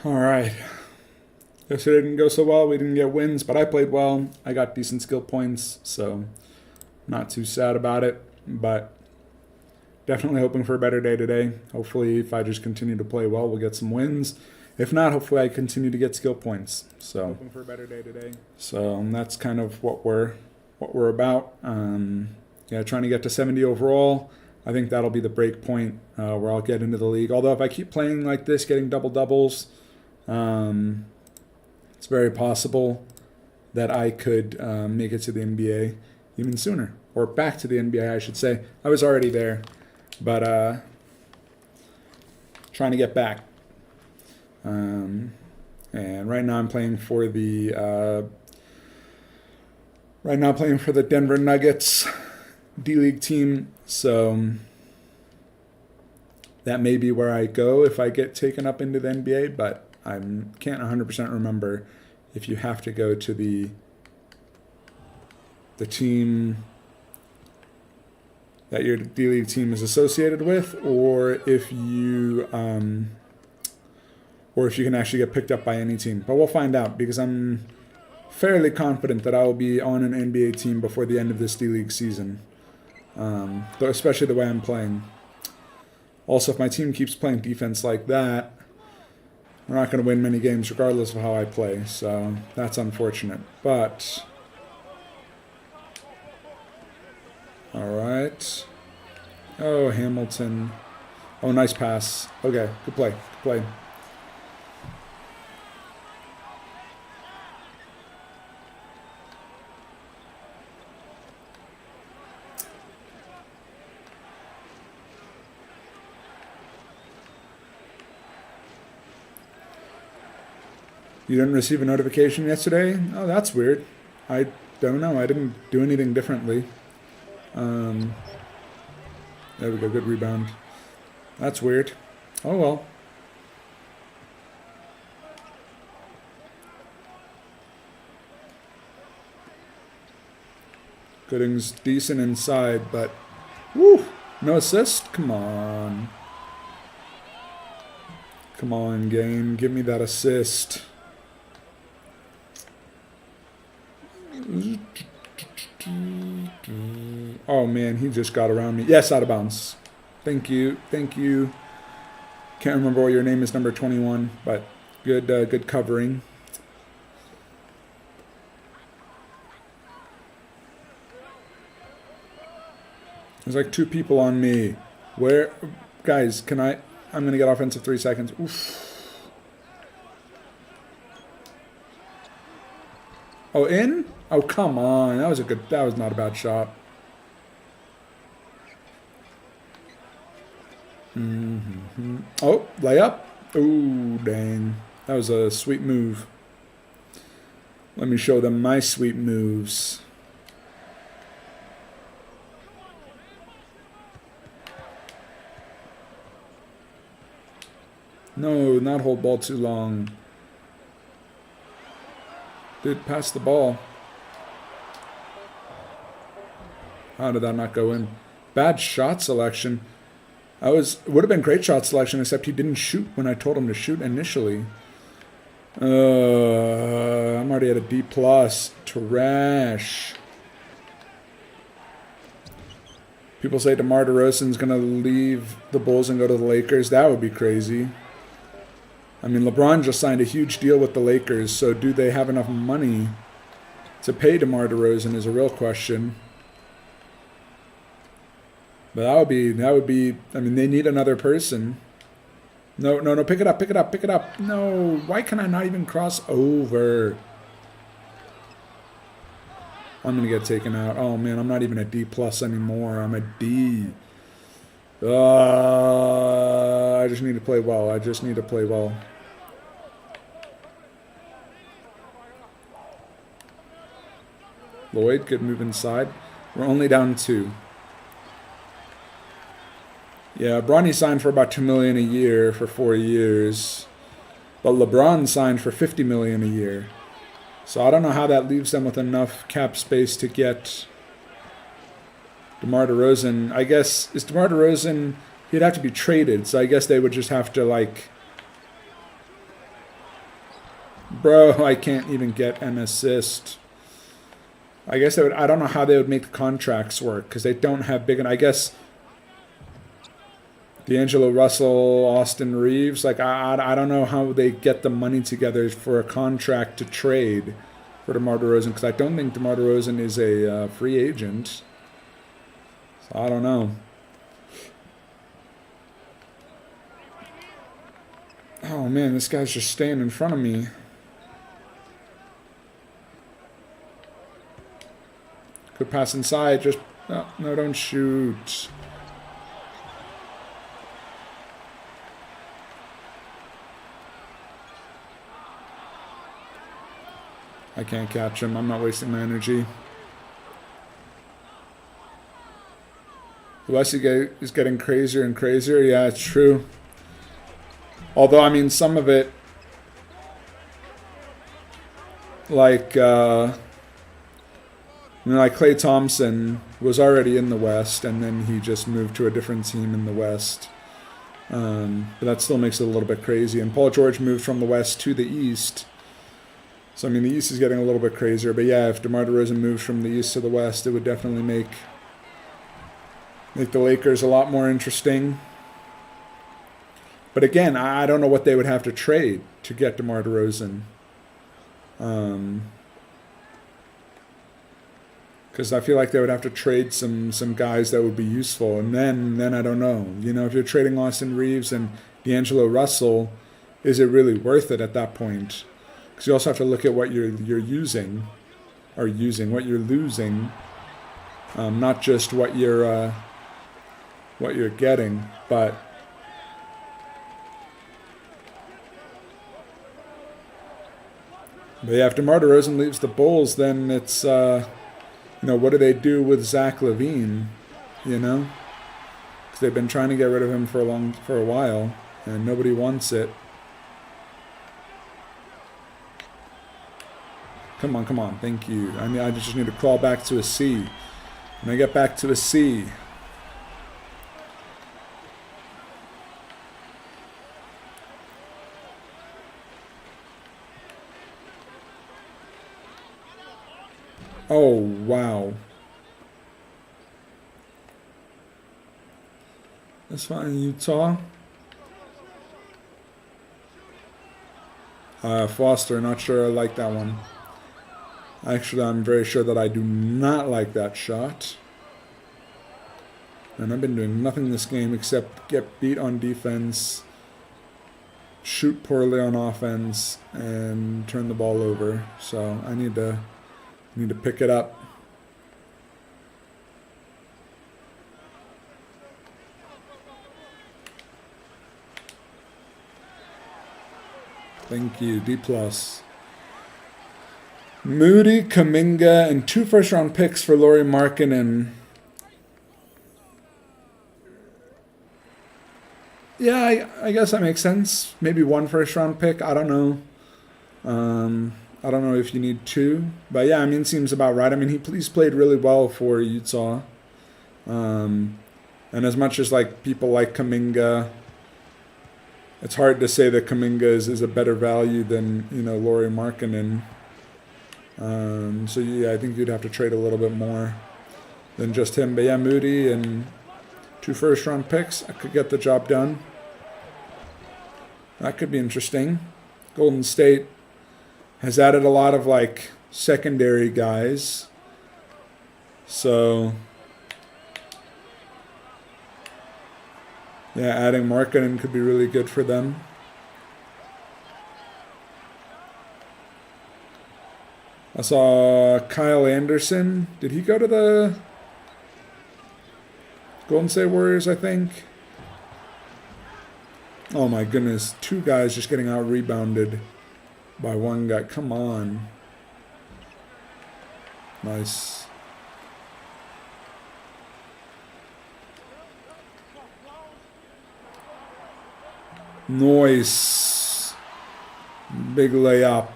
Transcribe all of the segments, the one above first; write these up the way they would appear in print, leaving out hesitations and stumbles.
All right. Yesterday didn't go so well. We didn't get wins, but I played well. I got decent skill points, so not too sad about it. But definitely hoping for a better day today. Hopefully, if I just continue to play well, we'll get some wins. If not, hopefully I continue to get skill points. So hoping for a better day today. So that's kind of what we're about. Yeah, trying to get to 70 overall. I think that'll be the break point where I'll get into the league. Although if I keep playing like this, getting double doubles, it's very possible that I could make it to the NBA even sooner, or back to the NBA, I should say. I was already there, but trying to get back. And right now I'm playing for the Denver Nuggets D-League team. So that may be where I go if I get taken up into the NBA, but I can't 100% remember if you have to go to the team that your D-League team is associated with, or if you can actually get picked up by any team. But we'll find out, because I'm fairly confident that I will be on an NBA team before the end of this D-League season, especially the way I'm playing. Also, if my team keeps playing defense like that, we're not going to win many games regardless of how I play, so that's unfortunate. But, all right. Oh, Hamilton. Oh, nice pass. Okay, good play, good play. You didn't receive a notification yesterday? Oh, that's weird. I don't know. I didn't do anything differently. There we go. Good rebound. That's weird. Oh, well. Gooding's decent inside, but... Woo! No assist? Come on. Come on, game. Give me that assist. Oh man, he just got around me. Yes, out of bounds. Thank you, thank you. Can't remember what your name is, number 21, but good covering. There's like two people on me. Where, guys? I'm gonna get offensive 3 seconds. Oof. Oh, in? Oh, come on. That was not a bad shot. Oh, layup. Ooh, dang. That was a sweet move. Let me show them my sweet moves. No, not hold ball too long. Dude, pass the ball. How did that not go in? Bad shot selection. It would have been great shot selection, except he didn't shoot when I told him to shoot initially. I'm already at a D+. Trash. People say DeMar DeRozan's going to leave the Bulls and go to the Lakers. That would be crazy. I mean, LeBron just signed a huge deal with the Lakers, so do they have enough money to pay DeMar DeRozan is a real question. But that would be, I mean, they need another person. No, pick it up. No, why can I not even cross over? I'm going to get taken out. Oh, man, I'm not even a D+ anymore. I'm a D. I just need to play well. Lloyd, good move inside. We're only down 2. Yeah, Bronny signed for about $2 million a year for 4 years, but LeBron signed for $50 million a year. So I don't know how that leaves them with enough cap space to get DeMar DeRozan. I guess, is DeMar DeRozan, he'd have to be traded, so I guess they would just have to, like, Bro, I can't even get an assist. I guess I don't know how they would make the contracts work because they don't have big. And I guess D'Angelo Russell, Austin Reeves, like I don't know how they get the money together for a contract to trade for DeMar DeRozan because I don't think DeMar DeRozan is a free agent. So I don't know. Oh man, this guy's just staying in front of me. Good pass inside, just no, don't shoot. I can't catch him. I'm not wasting my energy. The West is getting crazier and crazier. Yeah, it's true. Although, I mean, some of it, like, like Klay Thompson was already in the West, and then he just moved to a different team in the West. But that still makes it a little bit crazy. And Paul George moved from the West to the East. So, I mean, the East is getting a little bit crazier. But, yeah, if DeMar DeRozan moves from the East to the West, it would definitely make the Lakers a lot more interesting. But, again, I don't know what they would have to trade to get DeMar DeRozan. Because I feel like they would have to trade some guys that would be useful. And then I don't know. You know, if you're trading Austin Reeves and D'Angelo Russell, is it really worth it at that point? Because you also have to look at what you're using, or what you're losing, not just what you're getting. But yeah, if DeMar DeRozan leaves the Bulls, then it's what do they do with Zach LaVine? You know, because they've been trying to get rid of him for a while, and nobody wants it. Come on, thank you. I mean, I just need to crawl back to a C. When I get back to a C. Oh, wow. That's fine, Utah. Foster, not sure I like that one. Actually, I'm very sure that I do not like that shot. And I've been doing nothing this game except get beat on defense, shoot poorly on offense, and turn the ball over. So I need to pick it up. Thank you, D+. Moody, Kuminga, and 2 first-round picks for Lauri Markkanen. Yeah, I guess that makes sense. Maybe 1 first-round pick. I don't know. I don't know if you need 2. But yeah, I mean, seems about right. I mean, he's played really well for Utah. And as much as like people like Kuminga, it's hard to say that Kuminga is a better value than, Lauri Markkanen. So yeah, I think you'd have to trade a little bit more than just him. But yeah, Moody and 2 first-round picks, I could get the job done. That could be interesting. Golden State has added a lot of like secondary guys. So yeah, adding Markkanen could be really good for them. I saw Kyle Anderson. Did he go to the Golden State Warriors, I think? Oh my goodness. 2 guys just getting out-rebounded by 1 guy. Come on. Nice. Nice. Big layup.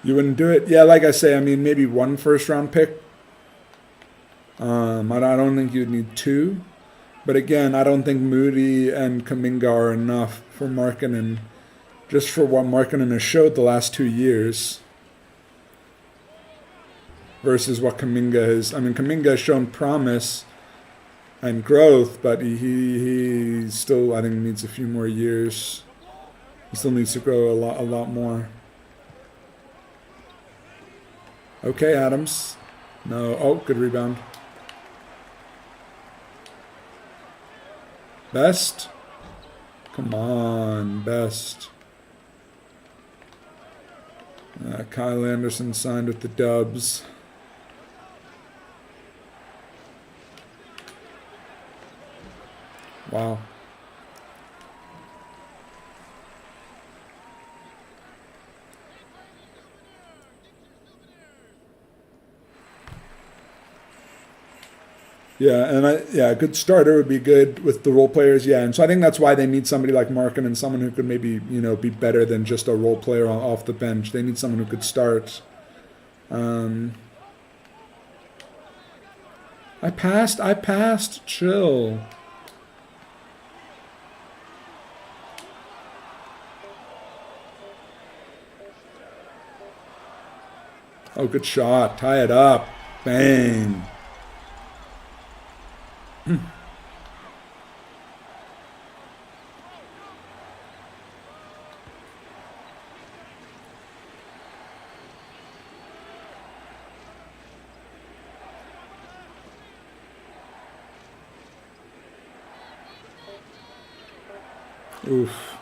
You wouldn't do it? Yeah, like I say, I mean, maybe 1 first-round pick. I don't think you'd need 2. But again, I don't think Moody and Kuminga are enough for Markkanen just for what Markkanen has showed the last 2 years versus what Kuminga has. I mean, Kuminga has shown promise and growth, but he still, I think, needs a few more years. He still needs to grow a lot more. Okay, Adams. No. Oh, good rebound. Best. Come on, Best. Kyle Anderson signed with the Dubs. Wow. Yeah, and a good starter would be good with the role players. Yeah, and so I think that's why they need somebody like Markkanen and someone who could maybe be better than just a role player off the bench. They need someone who could start. I passed. Chill. Oh, good shot. Tie it up. Bang. Oof.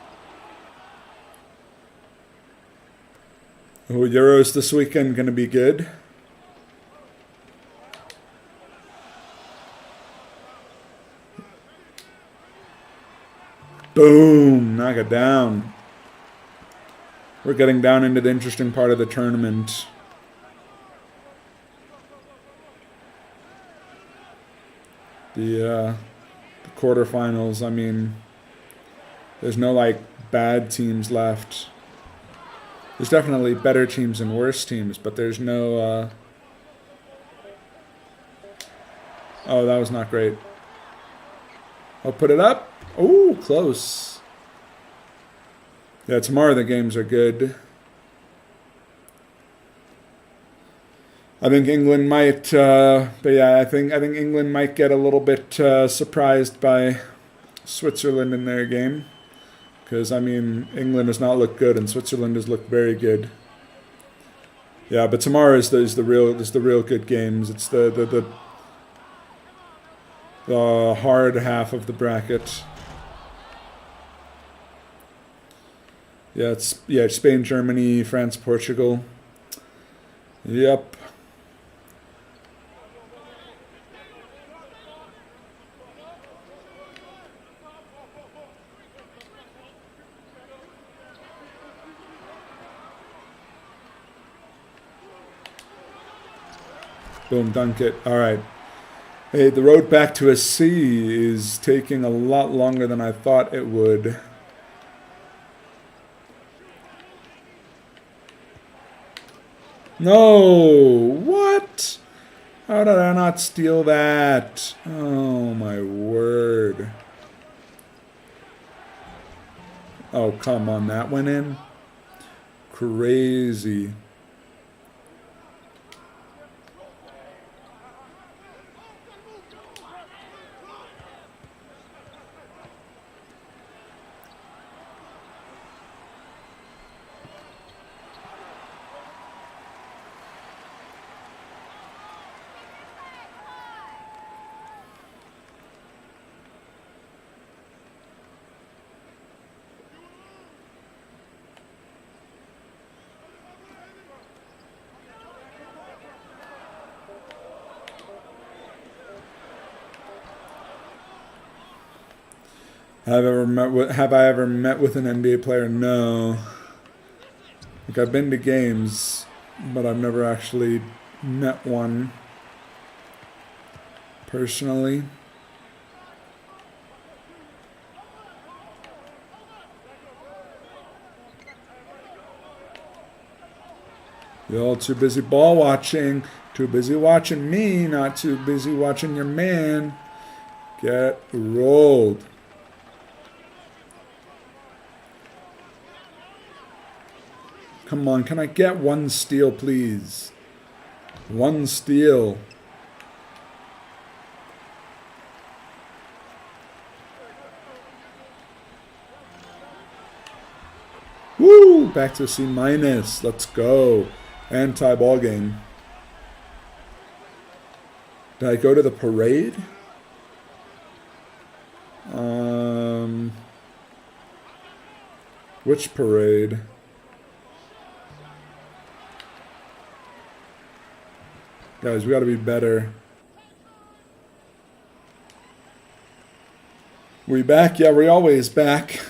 Oh, Euros this weekend going to be good. Boom! Knock it down. We're getting down into the interesting part of the tournament. The quarterfinals, I mean, there's no, bad teams left. There's definitely better teams and worse teams, but there's no... Oh, that was not great. I'll put it up. Oh, close. Yeah, tomorrow the games are good. I think England might, but yeah, I think England might get a little bit surprised by Switzerland in their game, because I mean England has not looked good and Switzerland has looked very good. Yeah, but tomorrow is the real good games. It's the hard half of the bracket. Yeah, it's Spain, Germany, France, Portugal. Yep. Boom, dunk it. All right. Hey, the road back to a C is taking a lot longer than I thought it would. No! What? How did I not steal that? Oh, my word. Oh, come on. That went in? Crazy. Have I ever met with an NBA player? No. I've been to games, but I've never actually met one personally. You're all too busy ball watching. Too busy watching me, not too busy watching your man. Get rolled. Come on, can I get one steal, please? One steal. Woo! Back to a C-. Let's go. And tie ball game. Did I go to the parade? Which parade? Guys, we gotta be better. We back? Yeah, we always back.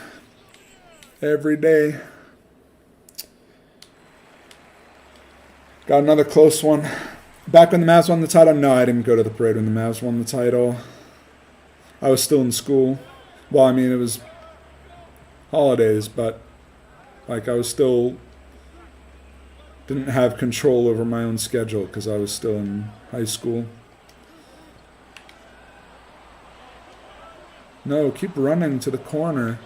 Every day. Got another close one. Back when the Mavs won the title? No, I didn't go to the parade when the Mavs won the title. I was still in school. Well, I mean, it was holidays, but like I was still didn't have control over my own schedule because I was still in high school. No, keep running to the corner.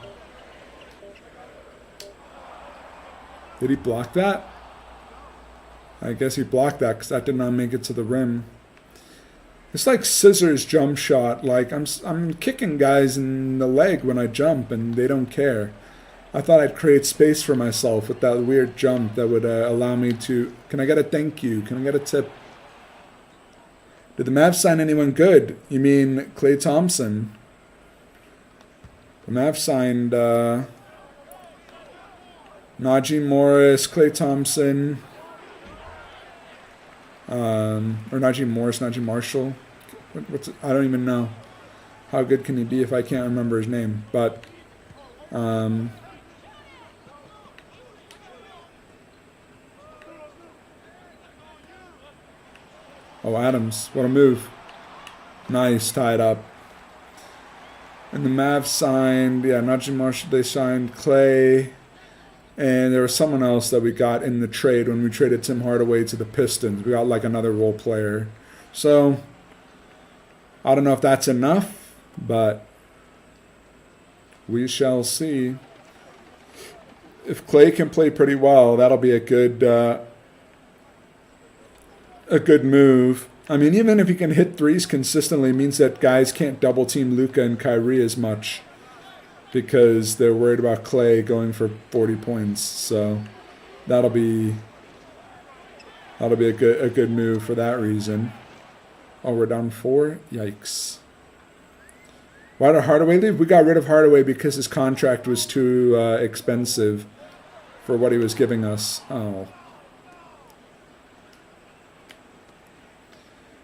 Did he block that? I guess he blocked that because that did not make it to the rim. It's like scissors jump shot. Like I'm kicking guys in the leg when I jump and they don't care. I thought I'd create space for myself with that weird jump that would allow me to... Can I get a thank you? Can I get a tip? Did the Mavs sign anyone good? You mean Klay Thompson? The Mavs signed Najee Morris, Klay Thompson, or Najee Morris, Najee Marshall. I don't even know. How good can he be if I can't remember his name? But oh, Adams, what a move. Nice, tied up. And the Mavs signed, yeah, Najee Marshall, they signed Clay. And there was someone else that we got in the trade when we traded Tim Hardaway to the Pistons. We got like another role player. So, I don't know if that's enough, but we shall see. If Clay can play pretty well, that'll be a good move. I mean, even if he can hit threes consistently, it means that guys can't double team Luka and Kyrie as much because they're worried about Clay going for 40 points. So that'll be a good move for that reason. Oh, we're down 4? Yikes. Why did Hardaway leave? We got rid of Hardaway because his contract was too expensive for what he was giving us. Oh.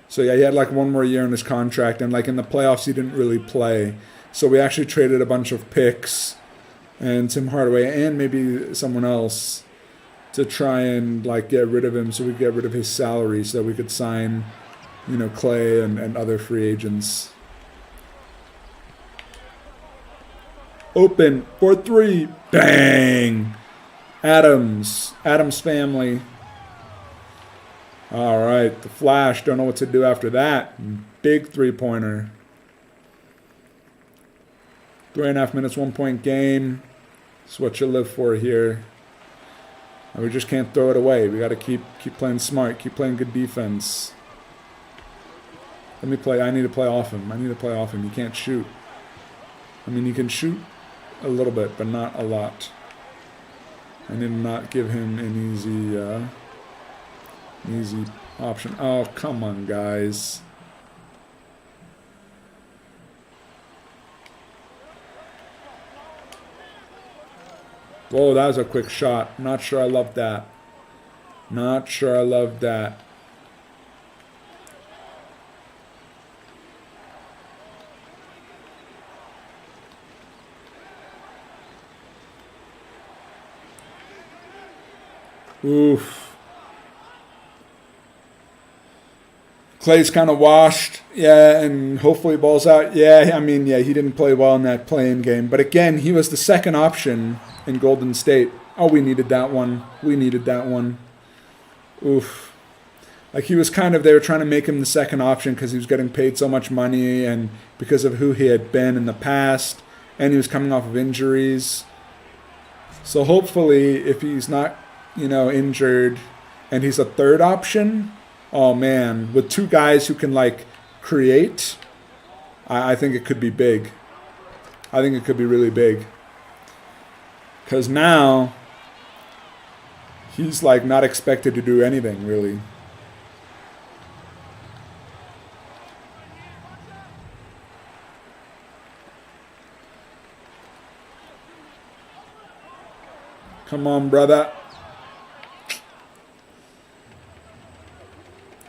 So yeah, he had like one more year in his contract, and like in the playoffs he didn't really play. So we actually traded a bunch of picks and Tim Hardaway and maybe someone else to try and like get rid of him so we could get rid of his salary so that we could sign, you know, Clay and other free agents. Open for 3. Bang! Adams family. All right, the Flash. Don't know what to do after that. Big three-pointer. 3.5 minutes, 1 point game. That's what you live for here. And we just can't throw it away. We got to keep playing smart, keep playing good defense. Let me play. I need to play off him. He can't shoot. I mean, he can shoot a little bit, but not a lot. I need to not give him an easy option. Oh, come on, guys. Whoa, that was a quick shot. Not sure I love that. Oof. Clay's kind of washed, yeah, and hopefully balls out. Yeah, I mean, yeah, he didn't play well in that play-in game. But again, he was the second option in Golden State. Oh, we needed that one. Oof. Like he was kind of, they were trying to make him the second option because he was getting paid so much money and because of who he had been in the past, and he was coming off of injuries. So hopefully, if he's not injured, and he's a third option, oh man, with two guys who can like create, I think it could be big. I think it could be really big. Because now he's like not expected to do anything really. Come on, brother.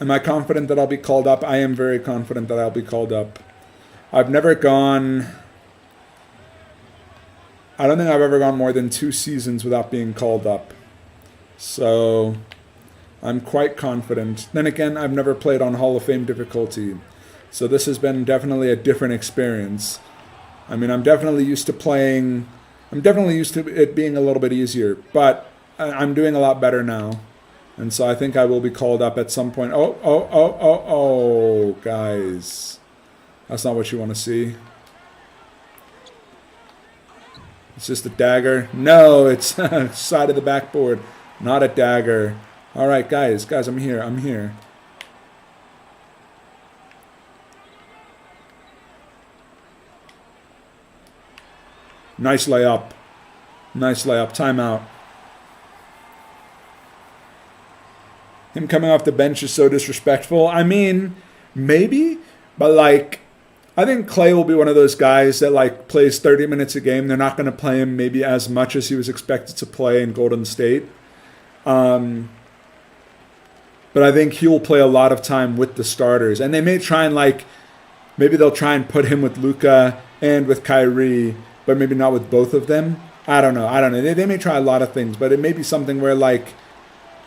Am I confident that I'll be called up? I am very confident that I'll be called up. I've never gone... I don't think I've ever gone more than 2 seasons without being called up. So I'm quite confident. Then again, I've never played on Hall of Fame difficulty. So this has been definitely a different experience. I mean, I'm definitely used to it being a little bit easier. But I'm doing a lot better now. And so I think I will be called up at some point. Oh, guys. That's not what you want to see. It's just a dagger. No, it's side of the backboard. Not a dagger. All right, guys, I'm here. Nice layup. Timeout. Him coming off the bench is so disrespectful. I mean, maybe, but like, I think Clay will be one of those guys that like plays 30 minutes a game. They're not going to play him maybe as much as he was expected to play in Golden State. But I think he'll play a lot of time with the starters. And they may try and maybe they'll try and put him with Luka and with Kyrie, but maybe not with both of them. I don't know. They may try a lot of things, but it may be something where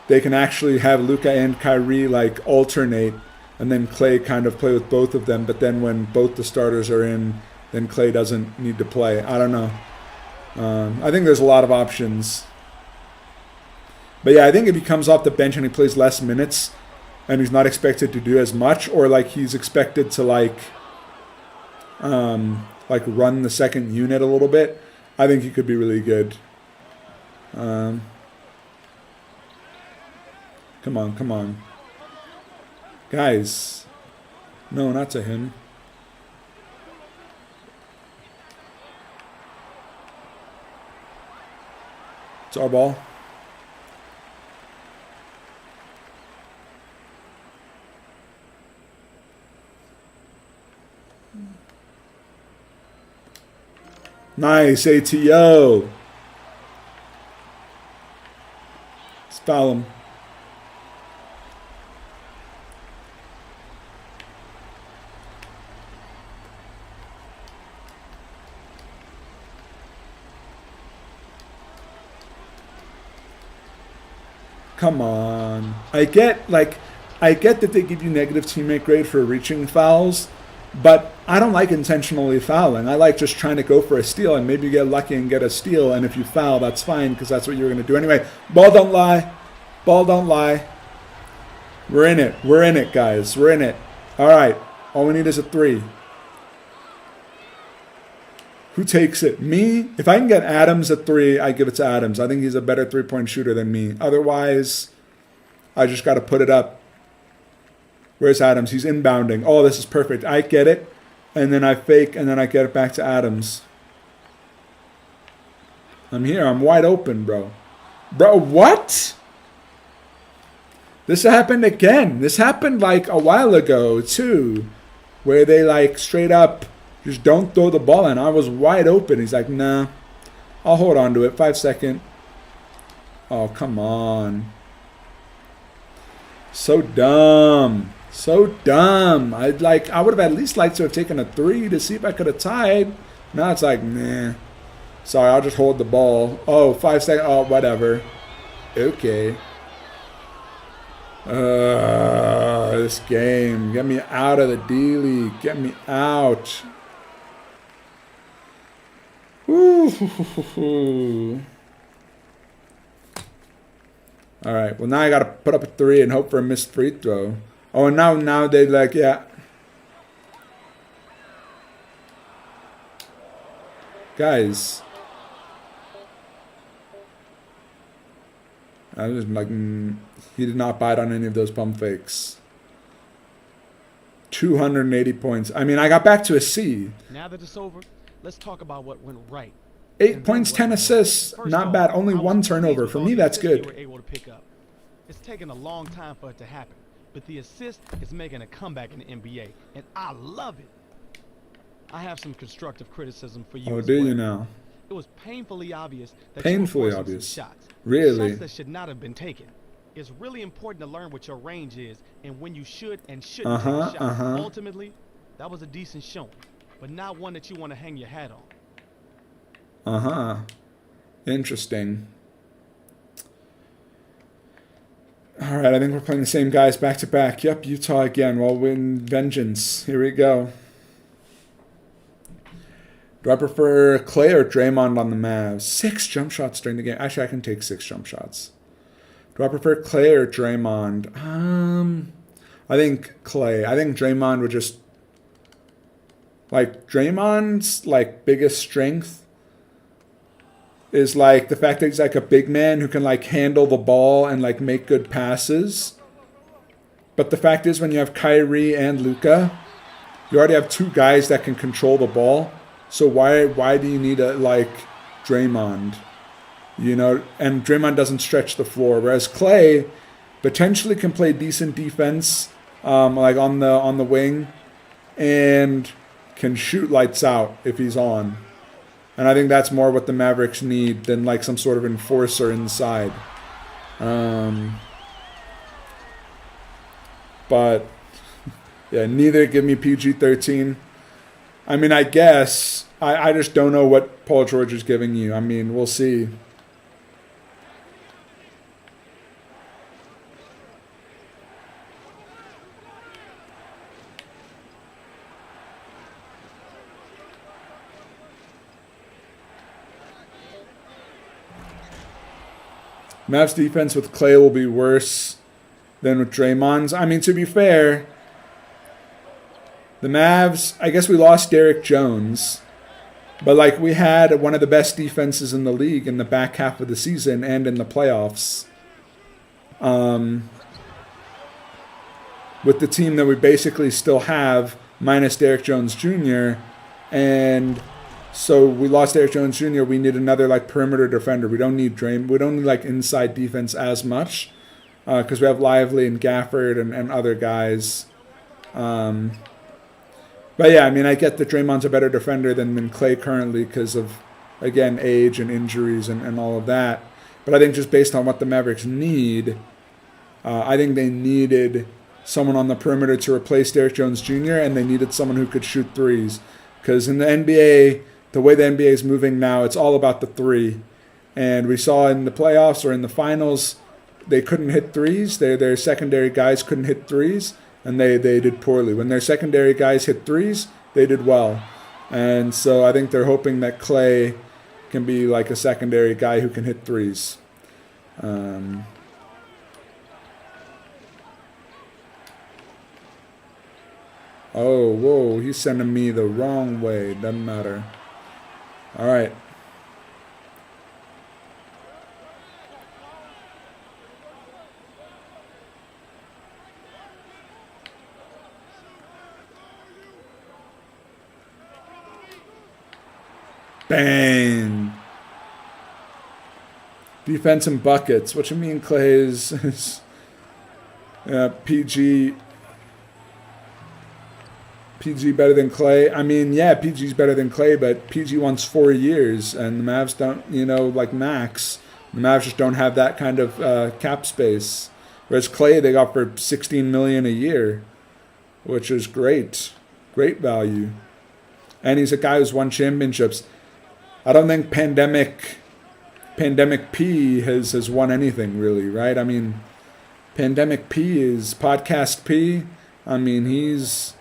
they can actually have Luka and Kyrie alternate, and then Clay kind of play with both of them. But then when both the starters are in, then Clay doesn't need to play. I don't know. I think there's a lot of options. But yeah, I think if he comes off the bench and he plays less minutes, and he's not expected to do as much, or he's expected to run the second unit a little bit, I think he could be really good. Come on. Guys. No, not to him. It's our ball. Nice, ATO. Let's foul him. Come on. I get that they give you negative teammate grade for reaching fouls, but I don't like intentionally fouling. I like just trying to go for a steal, and maybe you get lucky and get a steal, and if you foul, that's fine, because that's what you're going to do anyway. Ball don't lie. We're in it, guys. We're in it. All right. All we need is a 3. Who takes it? Me? If I can get Adams a 3, I give it to Adams. I think he's a better 3-point shooter than me. Otherwise, I just got to put it up. Where's Adams? He's inbounding. Oh, this is perfect. I get it, and then I fake, and then I get it back to Adams. I'm here. I'm wide open, bro. Bro, what? This happened again. This happened a while ago, too, where they straight up just don't throw the ball in. I was wide open. He's like, nah, I'll hold on to it. 5 second. Oh, come on. So dumb. I would have at least liked to have taken a 3 to see if I could have tied. Now it's nah. Sorry, I'll just hold the ball. Oh, 5 seconds. Oh, whatever. Okay. This game. Get me out of the D-League. Get me out. Ooh. All right. Well, now I got to put up a 3 and hope for a missed free throw. Oh, and now they yeah. Guys. I was like, he did not bite on any of those pump fakes. 280 points. I mean, I got back to a C. Now that it's over, let's talk about what went right. 8 points, 10 assists. Not bad. Only one turnover. For me, that's good. It's taken a long time for it to happen, but the assist is making a comeback in the NBA, and I love it. I have some constructive criticism for you. Oh, do you now? It was painfully obvious that painfully you were obvious shots. Really? Shots that should not have been taken. It's really important to learn what your range is and when you should and shouldn't take a shot. Ultimately, that was a decent showing, but not one that you want to hang your hat on. Interesting. All right, I think we're playing the same guys back to back. Yep, Utah again. We'll win vengeance. Here we go. Do I prefer Clay or Draymond on the Mavs? 6 jump shots during the game. Actually, I can take 6 jump shots. Do I prefer Clay or Draymond? I think Clay. I think Draymond would just... Like, Draymond's, like, biggest strength is, like, the fact that he's, like, a big man who can, like, handle the ball and, like, make good passes. But the fact is, when you have Kyrie and Luka, you already have 2 guys that can control the ball. So why do you need a, like, Draymond? You know, and Draymond doesn't stretch the floor, whereas Clay potentially can play decent defense, like on the wing, and can shoot lights out if he's on. And I think that's more what the Mavericks need than like some sort of enforcer inside. But yeah, neither give me PG-13. I mean, I guess I just don't know what Paul George is giving you. I mean, we'll see. Mavs defense with Clay will be worse than with Draymond's. I mean, to be fair, the Mavs, I guess we lost Derrick Jones, but like we had one of the best defenses in the league in the back half of the season and in the playoffs. With the team that we basically still have, minus Derrick Jones Jr., and so we lost Derrick Jones Jr. We need another like perimeter defender. We don't need We don't need like inside defense as much because we have Lively and Gafford and other guys. But yeah, I mean, I get that Draymond's a better defender than Clay currently because of, again, age and injuries and all of that. But I think just based on what the Mavericks need, I think they needed someone on the perimeter to replace Derrick Jones Jr. and they needed someone who could shoot threes. Because in the NBA, the way the NBA is moving now, it's all about the 3. And we saw in the playoffs or in the finals, they couldn't hit threes. Their secondary guys couldn't hit threes, and they did poorly. When their secondary guys hit threes, they did well. And so I think they're hoping that Clay can be like a secondary guy who can hit threes. Oh, whoa, he's sending me the wrong way. Doesn't matter. All right. Bang. Defense and buckets. What you mean, Clay is PG better than Clay? I mean, yeah, PG's better than Clay, but PG wants 4 years, and the Mavs don't, like max. The Mavs just don't have that kind of cap space. Whereas Clay, they got for $16 million a year, which is great value. And he's a guy who's won championships. I don't think Pandemic P has won anything really, right? I mean, Pandemic P is Podcast P. I mean, he's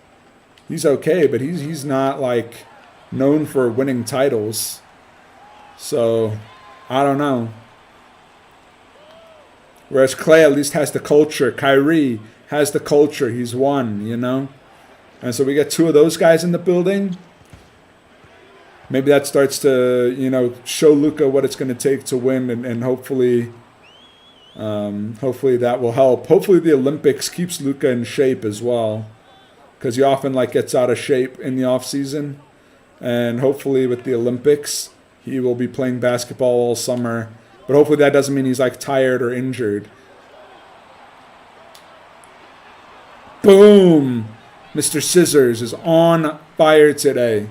okay, but he's not like known for winning titles. So I don't know. Whereas Clay at least has the culture. Kyrie has the culture. He's won, And so we get 2 of those guys in the building. Maybe that starts to, show Luka what it's going to take to win and hopefully, Hopefully that will help. Hopefully the Olympics keeps Luka in shape as well, because he often gets out of shape in the off season, and hopefully with the Olympics he will be playing basketball all summer. But hopefully that doesn't mean he's tired or injured. Boom! Mr. Scissors is on fire today.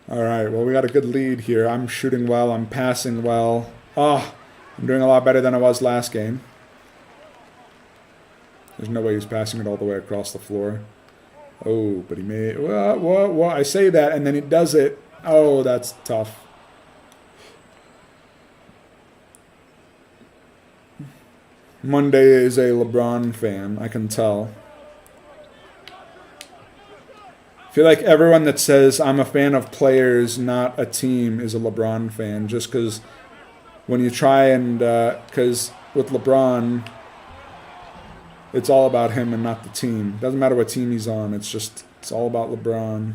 All right, well, we got a good lead here. I'm shooting well. I'm passing well. Oh, I'm doing a lot better than I was last game. There's no way he's passing it all the way across the floor. Oh, but he made... Well, I say that, and then he does it. Oh, that's tough. Monday is a LeBron fan, I can tell. I feel like everyone that says I'm a fan of players, not a team, is a LeBron fan. Just because when you try and... Because with LeBron, it's all about him and not the team. Doesn't matter what team he's on. It's all about LeBron.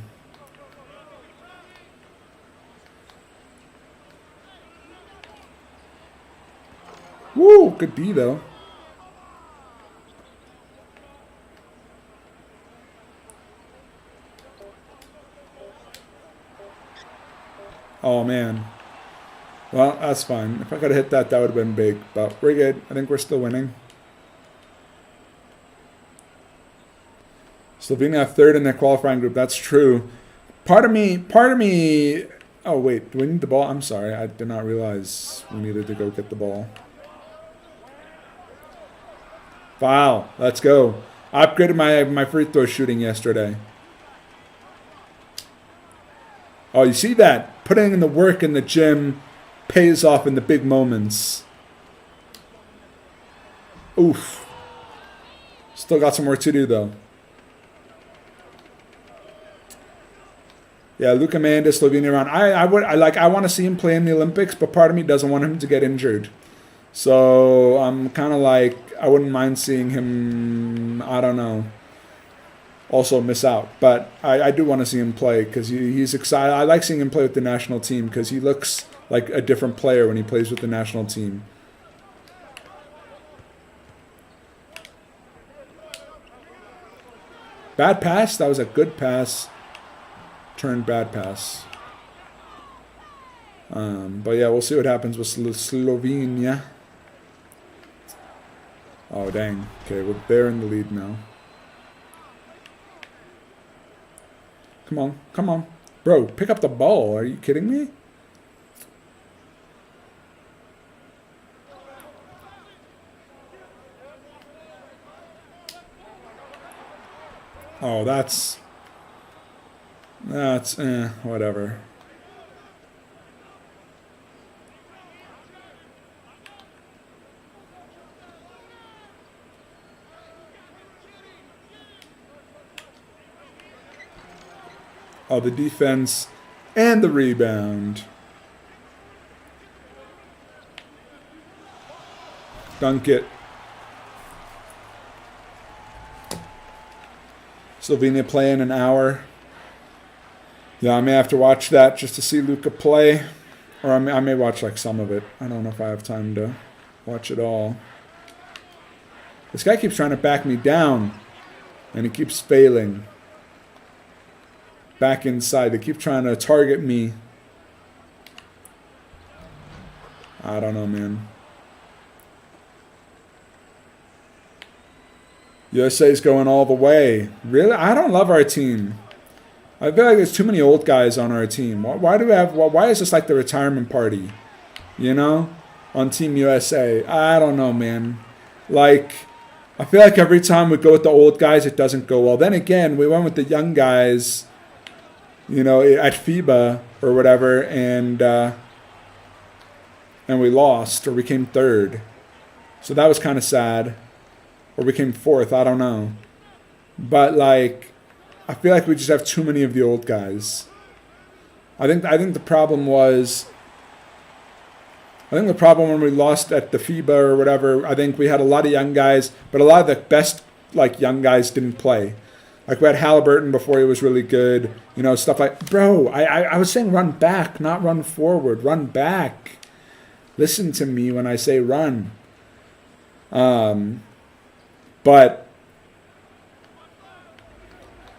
Woo! Good D, though. Oh, man. Well, that's fine. If I could have hit that, that would have been big. But we're good. I think we're still winning. Slovenia third in their qualifying group. That's true. Part of me... Oh, wait. Do we need the ball? I'm sorry. I did not realize we needed to go get the ball. Foul. Let's go. I upgraded my free throw shooting yesterday. Oh, you see that? Putting in the work in the gym pays off in the big moments. Oof. Still got some work to do, though. Yeah, Luka Mandis, Slovenia around. I want to see him play in the Olympics, but part of me doesn't want him to get injured. So I'm kind of I wouldn't mind seeing him, I don't know, also miss out. But I do want to see him play because he's excited. I like seeing him play with the national team because he looks like a different player when he plays with the national team. Bad pass? That was a good pass. Turned bad pass. But yeah, we'll see what happens with Slovenia. Oh, dang. Okay, they're in the lead now. Come on, come on. Bro, pick up the ball. Are you kidding me? Oh, that's whatever. Oh, the defense and the rebound. Dunk it. Slovenia play in an hour. Yeah, I may have to watch that just to see Luka play. Or I may watch some of it. I don't know if I have time to watch it all. This guy keeps trying to back me down. And he keeps failing. Back inside. They keep trying to target me. I don't know, man. USA's going all the way. Really? I don't love our team. I feel like there's too many old guys on our team. Why is this like the retirement party? You know? On Team USA. I don't know, man. I feel like every time we go with the old guys, it doesn't go well. Then again, we went with the young guys, you know, at FIBA or whatever, and we lost, or we came third. So that was kind of sad. Or we came fourth, I don't know. But I feel like we just have too many of the old guys. I think the problem was I think the problem when we lost at the FIBA or whatever, I think we had a lot of young guys, but a lot of the best like young guys didn't play. Like we had Halliburton before he was really good, you know, stuff like, bro, I was saying run back, not run forward, run back. Listen to me when I say run. But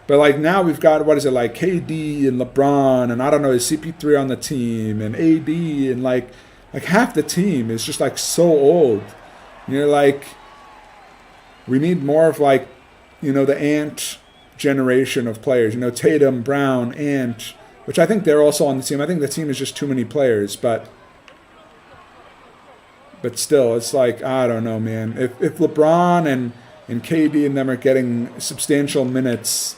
like now we've got, what is it, like KD and LeBron and I don't know, is CP3 on the team and AD and like half the team is just like so old. And you're like, we need more of like, you know, the Ant generation of players, you know, Tatum, Brown, Ant, which I think they're also on the team. I think the team is just too many players, but still, it's like, I don't know, man. If LeBron and KD and them are getting substantial minutes,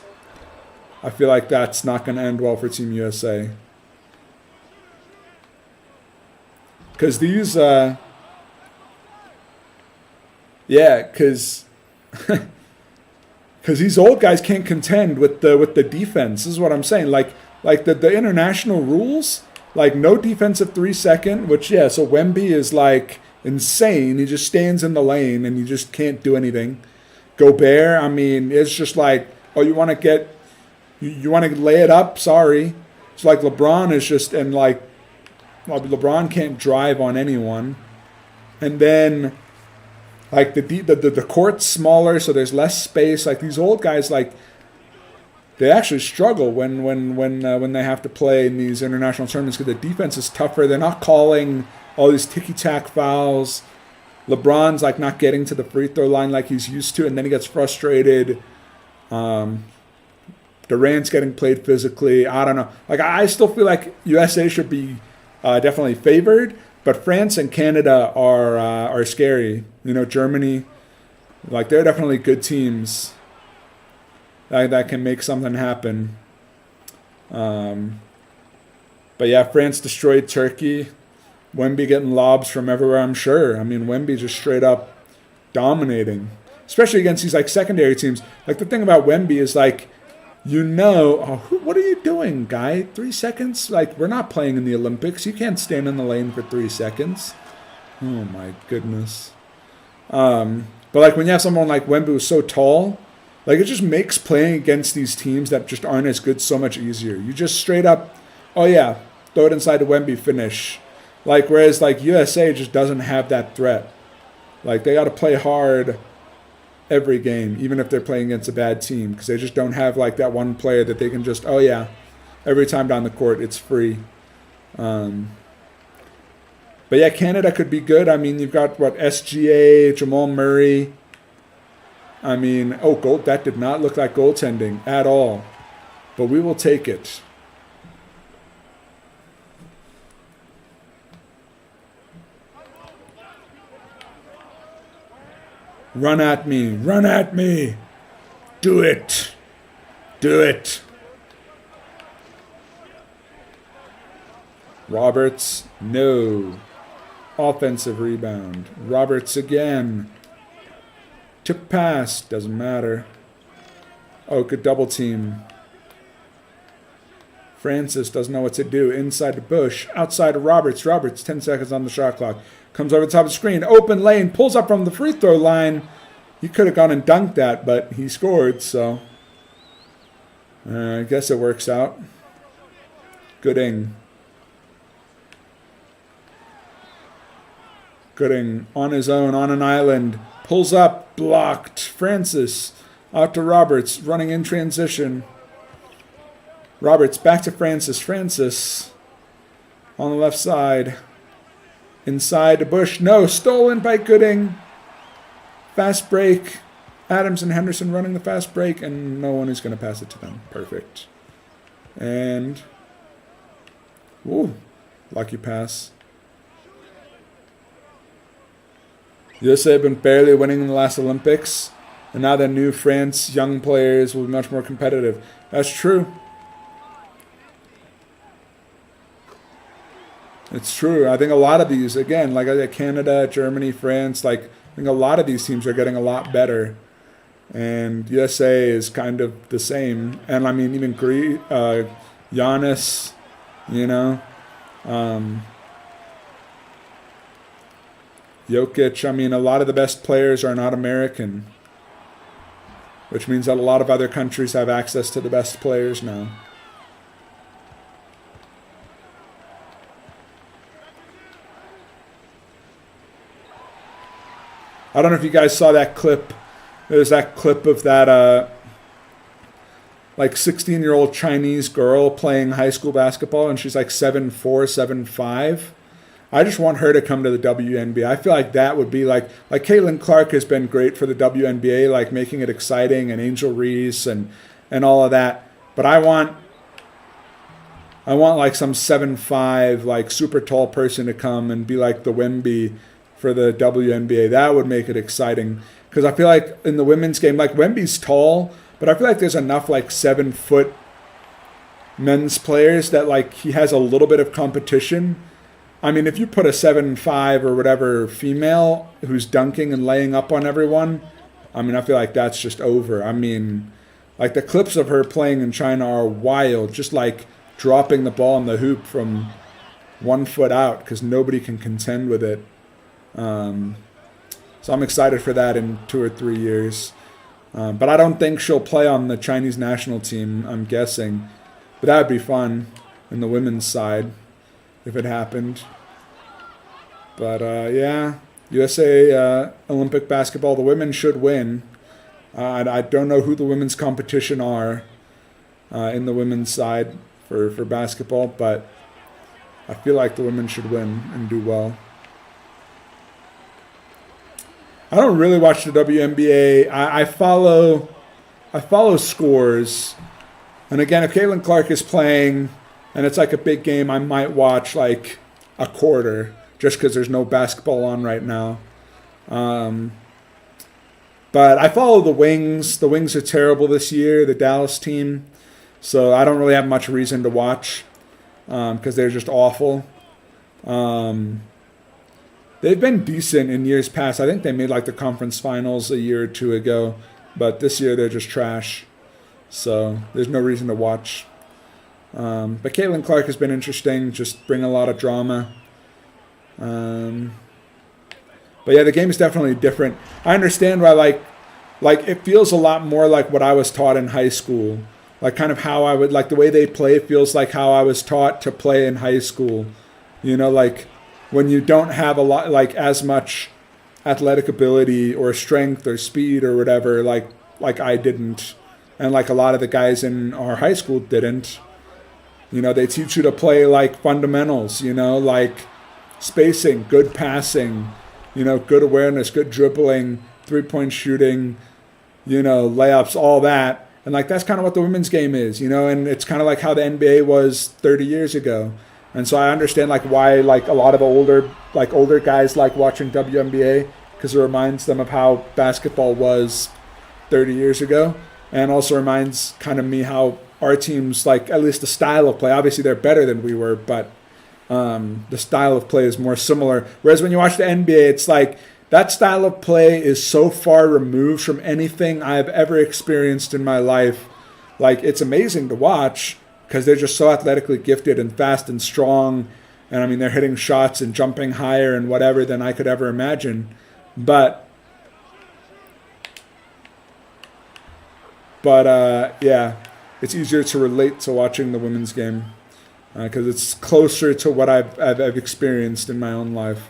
I feel like that's not going to end well for Team USA. Because these, because these old guys can't contend with the defense. This is what I'm saying. Like the international rules, like no defensive 3-second, which so Wemby is like insane. He just stands in the lane and you just can't do anything. Gobert, I mean, it's just like, oh, you want to lay it up? Sorry. It's like LeBron is just, and like, well, LeBron can't drive on anyone. And then like the court's smaller, so there's less space. Like these old guys, like they actually struggle when they have to play in these international tournaments because the defense is tougher. They're not calling all these ticky-tack fouls. LeBron's like not getting to the free throw line like he's used to, and then he gets frustrated. Durant's getting played physically. I don't know. Like I still feel like USA should be definitely favored, but France and Canada are scary. You know, Germany, like they're definitely good teams that can make something happen. But yeah, France destroyed Turkey. Wemby getting lobs from everywhere, I'm sure. I mean, Wemby just straight up dominating, especially against these like secondary teams. Like the thing about Wemby is like, you know, what are you doing, guy? 3 seconds? Like we're not playing in the Olympics. You can't stand in the lane for 3 seconds. Oh my goodness. But like when you have someone like Wemby who's so tall, like it just makes playing against these teams that just aren't as good so much easier. You just straight up, oh yeah, throw it inside the Wemby, finish. Like, whereas, like, USA just doesn't have that threat. Like, they got to play hard every game, even if they're playing against a bad team, because they just don't have, like, that one player that they can just, oh, yeah, every time down the court, it's free. But, yeah, Canada could be good. I mean, you've got, SGA, Jamal Murray. I mean, that did not look like goaltending at all. But we will take it. Run at me. Run at me. Do it. Do it. Roberts, no. Offensive rebound. Roberts again. Tip pass. Doesn't matter. Oh, good double team. Francis doesn't know what to do. Inside the bush. Outside of Roberts. Roberts, 10 seconds on the shot clock. Comes over the top of the screen. Open lane. Pulls up from the free throw line. He could have gone and dunked that, but he scored, so I guess it works out. Gooding. Gooding on his own, on an island. Pulls up. Blocked. Francis. Out to Roberts. Running in transition. Roberts back to Francis. Francis on the left side. Inside the bush. No. Stolen by Gooding. Fast break. Adams and Henderson running the fast break, and no one is going to pass it to them. Perfect. And lucky pass. USA have been barely winning in the last Olympics, and now the new France young players will be much more competitive. That's true. It's true. I think a lot of these, again, like Canada, Germany, France, like I think a lot of these teams are getting a lot better. And USA is kind of the same. And I mean, even Giannis, you know. Jokic. I mean, a lot of the best players are not American, which means that a lot of other countries have access to the best players now. I don't know if you guys saw that clip. There's that clip of that like 16-year-old Chinese girl playing high school basketball, and she's like 7'4", 7'5". I just want her to come to the WNBA. I feel like that would be like Caitlin Clark has been great for the WNBA, like making it exciting, and Angel Reese and all of that. But I want like some 7'5", like super tall person to come and be like the Wemby for the WNBA. That would make it exciting, because I feel like in the women's game, like Wemby's tall, but I feel like there's enough like 7-foot men's players that like he has a little bit of competition. I mean, if you put a 7'5" or whatever female who's dunking and laying up on everyone, I mean, I feel like that's just over. I mean, like the clips of her playing in China are wild, just like dropping the ball in the hoop from 1 foot out because nobody can contend with it. So I'm excited for that in 2 or 3 years. But I don't think she'll play on the Chinese national team, I'm guessing. But that would be fun in the women's side if it happened. But yeah, USA Olympic basketball, the women should win. I don't know who the women's competition are in the women's side for basketball, but I feel like the women should win and do well. I don't really watch the WNBA. I follow scores. And again, if Caitlin Clark is playing and it's like a big game, I might watch like a quarter just because there's no basketball on right now. But I follow the Wings. The Wings are terrible this year, the Dallas team. So I don't really have much reason to watch because they're just awful. They've been decent in years past. I think they made like the conference finals a year or two ago. But this year they're just trash. So there's no reason to watch. But Caitlin Clark has been interesting. Just bring a lot of drama. But yeah, the game is definitely different. I understand why like it feels a lot more like what I was taught in high school. Like kind of how I would, like the way they play feels like how I was taught to play in high school. You know, like when you don't have a lot, like as much athletic ability or strength or speed or whatever, like I didn't. And like a lot of the guys in our high school didn't. You know, they teach you to play like fundamentals, you know, like spacing, good passing, you know, good awareness, good dribbling, three-point shooting, you know, layups, all that. And like that's kind of what the women's game is, you know, and it's kind of like how the NBA was 30 years ago. And so I understand like why like a lot of the older guys like watching WNBA, because it reminds them of how basketball was 30 years ago. And also reminds kind of me how our teams, like at least the style of play, obviously they're better than we were, but the style of play is more similar. Whereas when you watch the NBA, it's like that style of play is so far removed from anything I've ever experienced in my life. Like it's amazing to watch because they're just so athletically gifted and fast and strong. And I mean, they're hitting shots and jumping higher and whatever than I could ever imagine. But yeah, it's easier to relate to watching the women's game because it's closer to what I've experienced in my own life,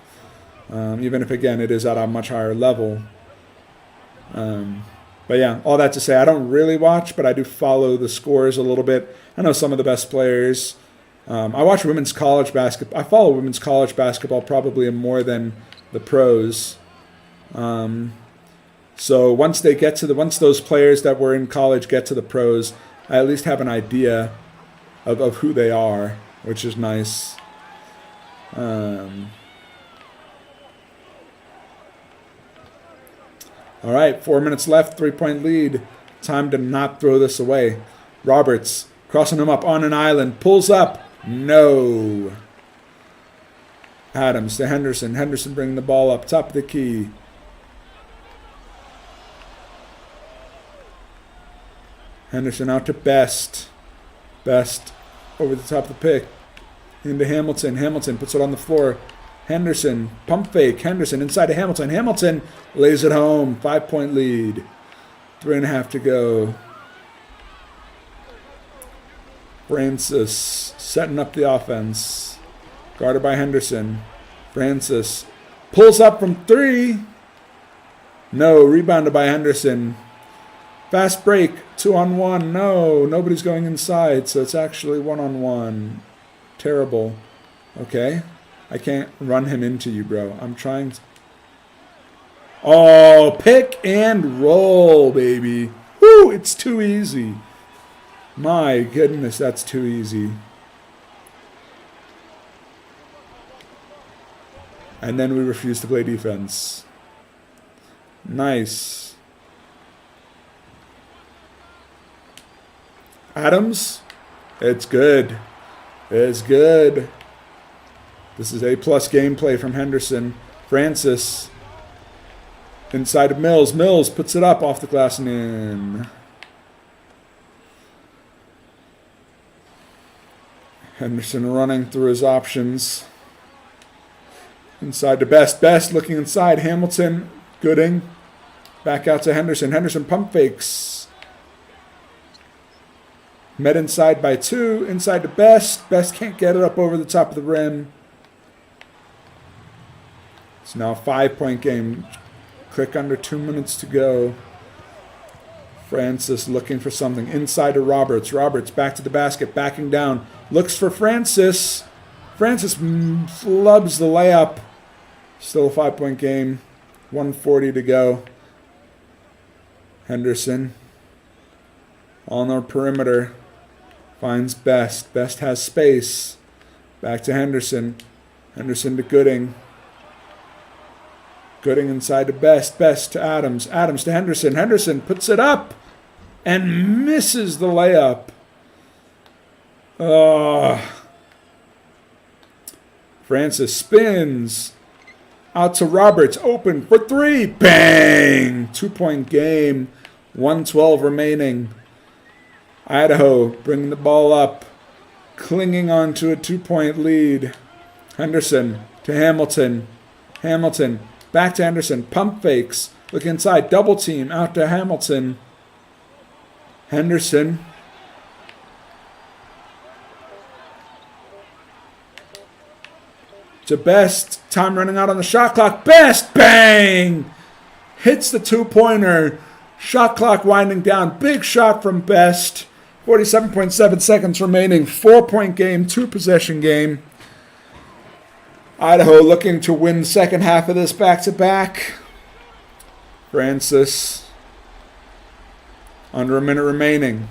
even if, again, it is at a much higher level. But yeah, all that to say, I don't really watch, but I do follow the scores a little bit. I know some of the best players. I watch women's college basketball. I follow women's college basketball probably more than the pros. So once those players that were in college get to the pros, I at least have an idea of who they are, which is nice. All right, 4 minutes left, 3-point lead. Time to not throw this away. Roberts crossing him up on an island, pulls up. No. Adams to Henderson. Henderson bringing the ball up top of the key. Henderson out to Best. Best over the top of the pick. Into Hamilton. Hamilton puts it on the floor. Henderson, pump fake. Henderson inside to Hamilton. Hamilton lays it home. 5-point lead. 3.5 to go. Francis setting up the offense. Guarded by Henderson. Francis pulls up from 3. No, rebounded by Henderson. Fast break, 2-on-1. No, nobody's going inside, so it's actually 1-on-1. Terrible. Okay. I can't run him into you, bro. I'm trying to... Oh, pick and roll, baby. Woo, it's too easy. My goodness, that's too easy. And then we refuse to play defense. Nice. Adams. It's good. It's good. This is A-plus gameplay from Henderson. Francis. Inside of Mills. Mills puts it up off the glass and in. Henderson running through his options. Inside to Best. Best looking inside. Hamilton. Gooding. Back out to Henderson. Henderson pump fakes. Met inside by 2. Inside to Best. Best can't get it up over the top of the rim. It's now a 5-point game. Click under 2 minutes to go. Francis looking for something. Inside to Roberts. Roberts back to the basket. Backing down. Looks for Francis. Francis flubs the layup. Still a 5-point game. 1:40 to go. Henderson on the perimeter. Finds Best. Best has space. Back to Henderson. Henderson to Gooding. Gooding inside to Best. Best to Adams. Adams to Henderson. Henderson puts it up and misses the layup. Francis spins. Out to Roberts. Open for 3. Bang! 2-point game. 1:12 remaining. Idaho bringing the ball up. Clinging on to a 2-point lead. Henderson to Hamilton. Hamilton back to Henderson. Pump fakes. Look inside. Double team. Out to Hamilton. Henderson. To Best. Time running out on the shot clock. Best. Bang! Hits the 2-pointer. Shot clock winding down. Big shot from Best. 47.7 seconds remaining. 4-point game. 2-possession game. Idaho looking to win the second half of this back-to-back. Francis. Under a minute remaining.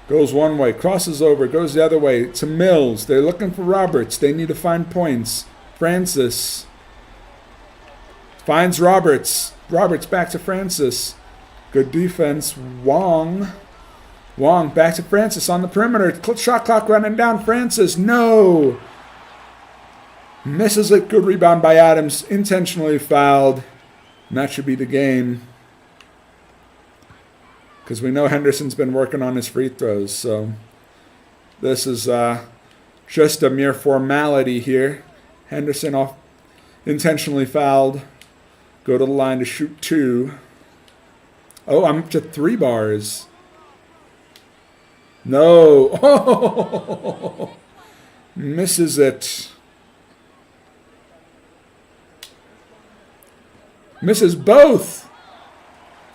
Goes one way. Crosses over. Goes the other way. To Mills. They're looking for Roberts. They need to find points. Francis. Finds Roberts. Roberts back to Francis. Good defense. Wong. Wong back to Francis on the perimeter. Shot clock running down. Francis. No. Misses it. Good rebound by Adams. Intentionally fouled. And that should be the game. Because we know Henderson's been working on his free throws. So this is just a mere formality here. Henderson off intentionally fouled. Go to the line to shoot 2. Oh, I'm up to 3 bars. No. Oh, misses it. Misses both.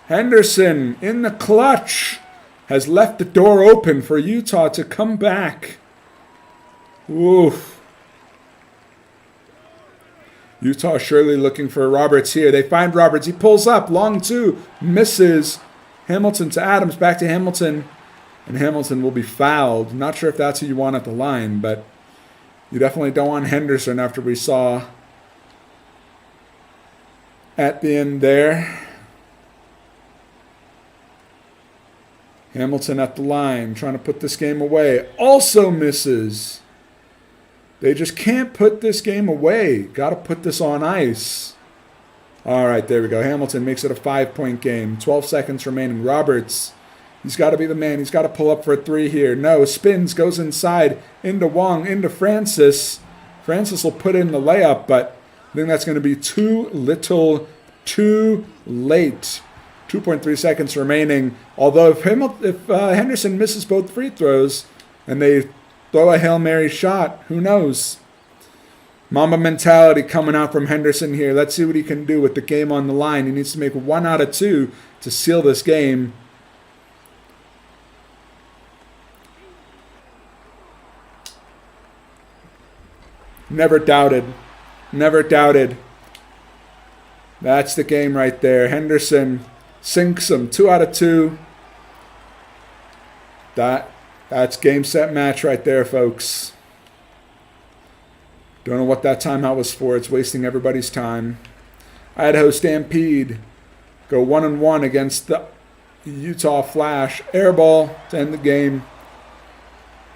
Henderson in the clutch has left the door open for Utah to come back. Oof. Utah surely looking for Roberts here. They find Roberts. He pulls up. Long 2. Misses. Hamilton to Adams. Back to Hamilton. And Hamilton will be fouled. Not sure if that's who you want at the line, but you definitely don't want Henderson after we saw at the end there. Hamilton at the line, trying to put this game away. Also misses. They just can't put this game away. Got to put this on ice. All right, there we go. Hamilton makes it a 5-point game. 12 seconds remaining. Roberts, he's got to be the man. He's got to pull up for a 3 here. No, spins, goes inside, into Wong, into Francis. Francis will put in the layup, but I think that's going to be too little, too late. 2.3 seconds remaining. Although if Henderson misses both free throws and they throw a Hail Mary shot, who knows? Mamba mentality coming out from Henderson here. Let's see what he can do with the game on the line. He needs to make 1 out of 2 to seal this game. Never doubted. Never doubted. That's the game right there. Henderson sinks him. 2 out of 2. That's game, set, match right there, folks. Don't know what that timeout was for. It's wasting everybody's time. Idaho Stampede go 1-1 against the Utah Flash. Air ball to end the game.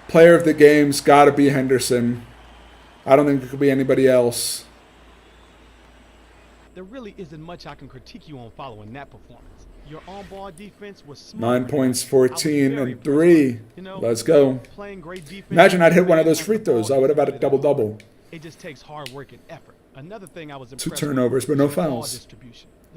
Player of the game's got to be Henderson. I don't think it could be anybody else. There really isn't much I can critique you on following that performance. Your on-ball defense was smart. 9 points, 14 and 3. Let's go. Playing great defense. Imagine I'd hit one of those free throws. I would have had a double-double. It just takes hard work and effort. Another thing I was 2 turnovers, but no fouls.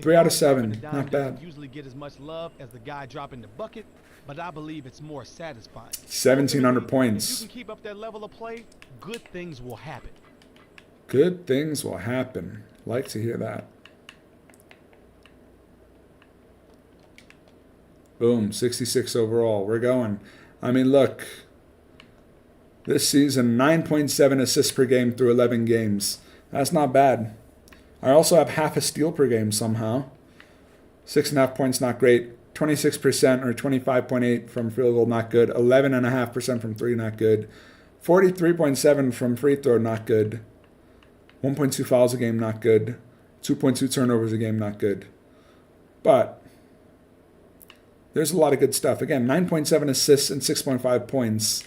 3 out of 7. Not bad. Usually get as much love as the guy dropping the bucket, but I believe it's more satisfying. 1,700 points. If you can keep up that level of play, good things will happen. Good things will happen. Like to hear that. Boom, 66 overall. We're going. I mean, look. This season, 9.7 assists per game through 11 games. That's not bad. I also have half a steal per game somehow. 6.5 points, not great. 26% or 25.8 from field goal, not good. 11.5% from 3, not good. 43.7 from free throw, not good. 1.2 fouls a game, not good. 2.2 turnovers a game, not good. But there's a lot of good stuff. Again, 9.7 assists and 6.5 points.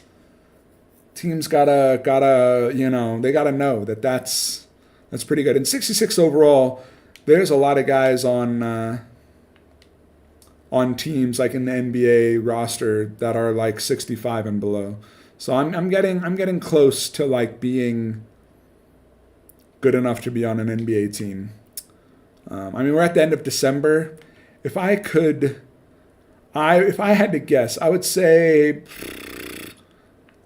Teams gotta they gotta know that that's pretty good. And 66 overall. There's a lot of guys on teams like in the NBA roster that are like 65 and below. So I'm getting close to like being good enough to be on an NBA team. I mean, we're at the end of December. If I had to guess, I would say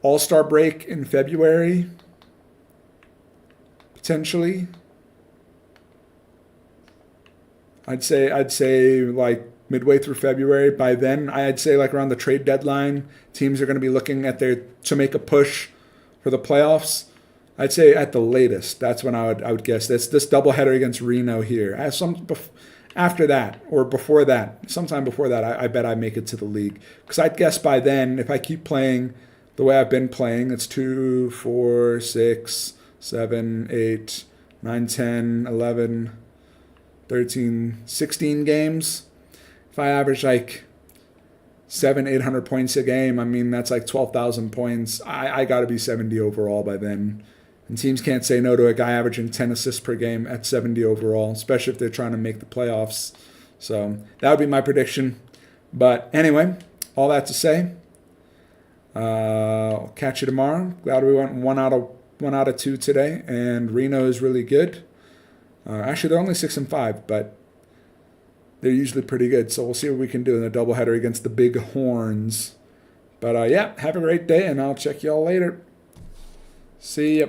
All-Star break in February, potentially. I'd say like midway through February. By then, I'd say like around the trade deadline, teams are going to be looking at to make a push for the playoffs. I'd say at the latest, that's when I would guess. That's this doubleheader against Reno here. After that or before that, sometime before that, I bet I make it to the league. Because I'd guess by then, if I keep playing the way I've been playing, it's 2, 4, 6, 7, 8, 9, 10, 11, 13, 16 games. If I average like 800 points a game, I mean, that's like 12,000 points. I got to be 70 overall by then. And teams can't say no to a guy averaging 10 assists per game at 70 overall, especially if they're trying to make the playoffs. So that would be my prediction. But anyway, all that to say, I'll catch you tomorrow. Glad we went 1 out of 2 today, and Reno is really good. Actually, they're only 6-5, but they're usually pretty good. So we'll see what we can do in the doubleheader against the Big Horns. But yeah, have a great day, and I'll check you all later. See ya.